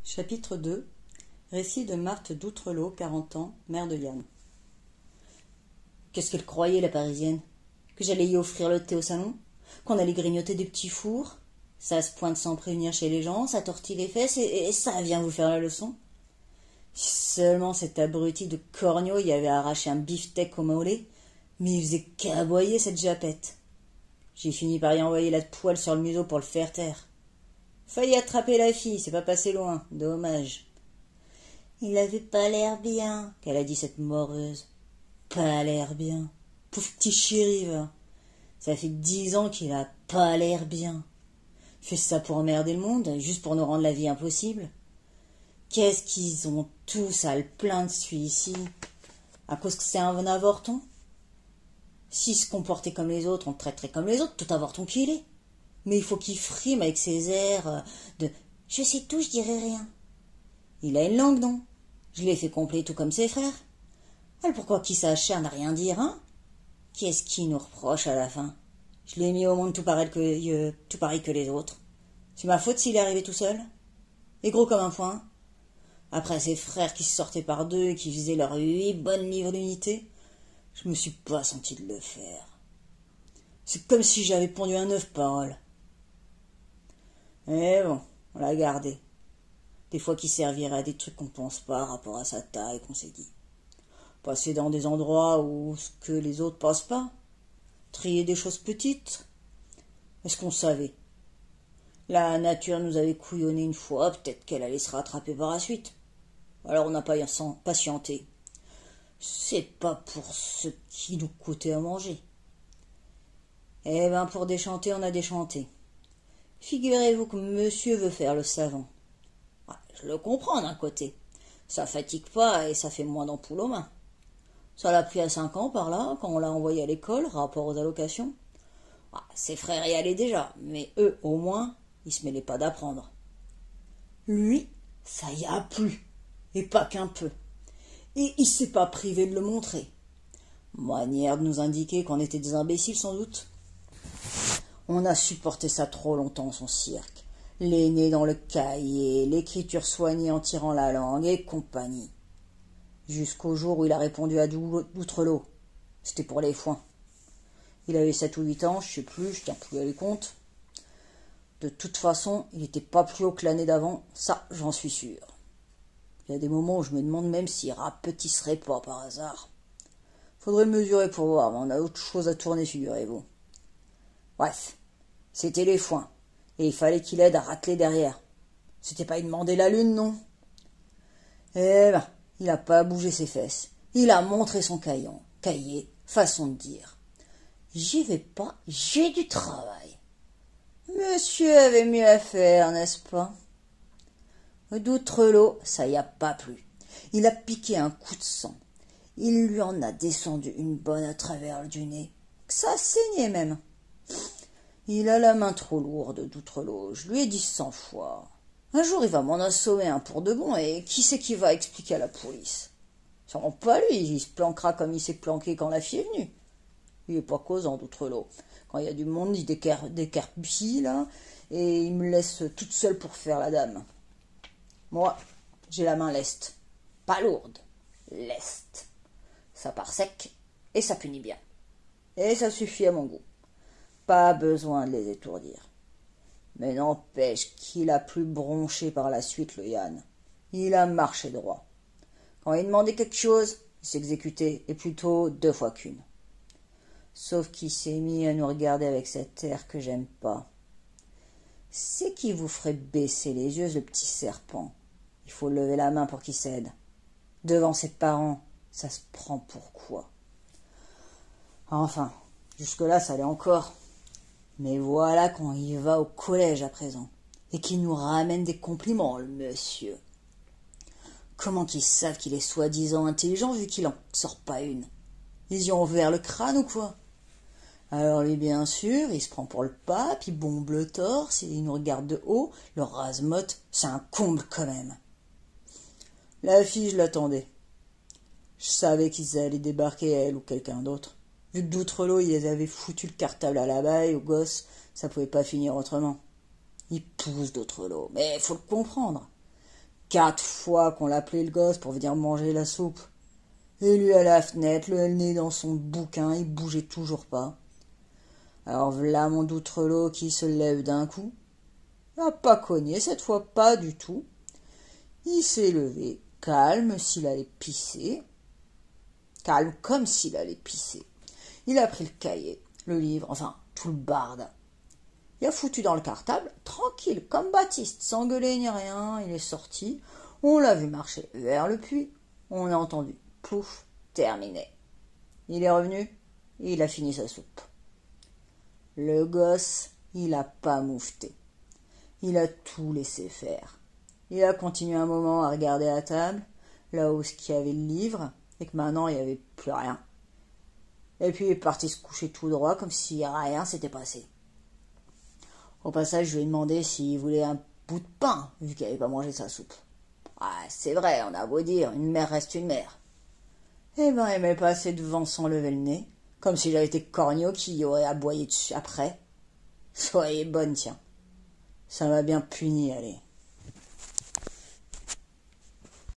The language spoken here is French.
Chapitre 2. Récit de Marthe d'Outrelot, 40 ans, mère de Yann. Qu'est-ce qu'elle croyait, la Parisienne? Que j'allais y offrir le thé au salon? Qu'on allait grignoter des petits fours? Ça se pointe sans prévenir chez les gens, ça tortille les fesses et ça vient vous faire la leçon? Si seulement cet abruti de Cornio y avait arraché un beefsteak au mollet, mais il faisait qu'aboyer cette japette. J'ai fini par y envoyer la poêle sur le museau pour le faire taire. Failli attraper la fille, c'est pas passé loin, dommage. Il avait pas l'air bien, qu'elle a dit cette moreuse. Pas l'air bien. Pauvre petit chéri, va. Ça fait 10 ans qu'il a pas l'air bien. Il fait ça pour emmerder le monde, juste pour nous rendre la vie impossible. Qu'est-ce qu'ils ont tous à le plaindre, celui-ci? À cause que c'est un avorton? S'il se comportait comme les autres, on le traiterait comme les autres, tout avorton qu'il est. Mais il faut qu'il frime avec ses airs de « je sais tout, je dirai rien ». Il a une langue, non? Je l'ai fait complet tout comme ses frères. Alors pourquoi qu'il s'acharne à rien dire, hein? Qu'est-ce qu'il nous reproche à la fin? Je l'ai mis au monde tout pareil que les autres. C'est ma faute s'il est arrivé tout seul? Et gros comme un poing? Après ses frères qui se sortaient par deux et qui faisaient leurs 8 bonnes livres d'unité, je me suis pas senti de le faire. C'est comme si j'avais pondu un œuf parole. Mais bon, on l'a gardé. Des fois qu'il servirait à des trucs qu'on pense pas rapport à sa taille, qu'on s'est dit. Passer dans des endroits où ce que les autres passent pas. Trier des choses petites. Est-ce qu'on savait? La nature nous avait couillonné une fois, peut-être qu'elle allait se rattraper par la suite. Alors on n'a pas patienté. C'est pas pour ce qui nous coûtait à manger. Eh ben pour déchanter, on a déchanté. Figurez-vous que monsieur veut faire le savant. Je le comprends d'un côté. Ça fatigue pas et ça fait moins d'ampoules aux mains. Ça l'a pris à 5 ans par là, quand on l'a envoyé à l'école, rapport aux allocations. Ses frères y allaient déjà, mais eux, au moins, ils se mêlaient pas d'apprendre. Lui, ça y a plu, et pas qu'un peu. Et il s'est pas privé de le montrer. Manière de nous indiquer qu'on était des imbéciles, sans doute. On a supporté ça trop longtemps, son cirque. Les nez dans le cahier, l'écriture soignée en tirant la langue et compagnie. Jusqu'au jour où il a répondu à d'Outrelot. C'était pour les foins. Il avait 7 ou 8 ans, je sais plus, je tiens plus à les comptes. De toute façon, il n'était pas plus haut que l'année d'avant, ça j'en suis sûr. Il y a des moments où je me demande même s'il rapetisserait pas par hasard. Faudrait le mesurer pour voir, mais on a autre chose à tourner, figurez-vous. Bref, c'était les foins, et il fallait qu'il aide à racler derrière. C'était pas y demander la lune, non? Eh ben, il n'a pas bougé ses fesses. Il a montré son cahier, façon de dire. J'y vais pas, j'ai du travail. Monsieur avait mieux à faire, n'est-ce pas? D'Outrelot, ça y a pas plu. Il a piqué un coup de sang. Il lui en a descendu une bonne à travers du nez. Ça saignait même. Il a la main trop lourde, d'Outrelot. Je lui ai dit 100 fois. Un jour, il va m'en assommer un pour de bon, et qui c'est qui va expliquer à la police? Sûrement pas lui, il se planquera comme il s'est planqué quand la fille est venue. Il est pas causant, d'Outrelot. Quand il y a du monde, il décarpille, là, et il me laisse toute seule pour faire la dame. Moi, j'ai la main leste. Pas lourde, leste. Ça part sec, et ça punit bien. Et ça suffit à mon goût. Pas besoin de les étourdir. Mais n'empêche qu'il a plus bronché par la suite, le Yann. Il a marché droit. Quand il demandait quelque chose, il s'exécutait, et plutôt 2 fois qu'une. Sauf qu'il s'est mis à nous regarder avec cet air que j'aime pas. C'est qui vous ferait baisser les yeux, le petit serpent? Il faut lever la main pour qu'il cède. Devant ses parents, ça se prend pour quoi? Enfin, jusque-là, ça allait encore. Mais voilà quand il va au collège à présent, et qu'il nous ramène des compliments, le monsieur. Comment qu'ils savent qu'il est soi-disant intelligent vu qu'il en sort pas une? Ils y ont ouvert le crâne ou quoi? Alors lui, bien sûr, il se prend pour le pape, il bombe le torse, il nous regarde de haut, le rase-motte, c'est un comble quand même. La fille, je l'attendais. Je savais qu'ils allaient débarquer, elle ou quelqu'un d'autre. Vu que d'Outrelot, ils avaient foutu le cartable à la baille aux gosses, ça pouvait pas finir autrement. Il pousse d'Outrelot, mais faut le comprendre. 4 fois qu'on l'appelait le gosse pour venir manger la soupe. Et lui à la fenêtre, le nez dans son bouquin, il bougeait toujours pas. Alors v'là mon Doutrelot qui se lève d'un coup. Il n'a pas cogné, cette fois pas du tout. Il s'est levé, calme s'il allait pisser. Calme comme s'il allait pisser. Il a pris le cahier, le livre, enfin tout le barda. Il a foutu dans le cartable, tranquille, comme Baptiste, sans gueuler ni rien. Il est sorti, on l'a vu marcher vers le puits. On a entendu plouf, terminé. Il est revenu, il a fini sa soupe. Le gosse, il a pas moufté. Il a tout laissé faire. Il a continué un moment à regarder la table, là où il y avait le livre, et que maintenant il n'y avait plus rien. Et puis il est parti se coucher tout droit, comme si rien s'était passé. Au passage, je lui ai demandé s'il voulait un bout de pain, vu qu'il n'avait pas mangé sa soupe. Ah, c'est vrai, on a beau dire, une mère reste une mère. Eh ben, il m'est passé devant sans lever le nez, comme si j'avais été corneau qui y aurait aboyé dessus après. Soyez bonne, tiens. Ça m'a bien puni, allez.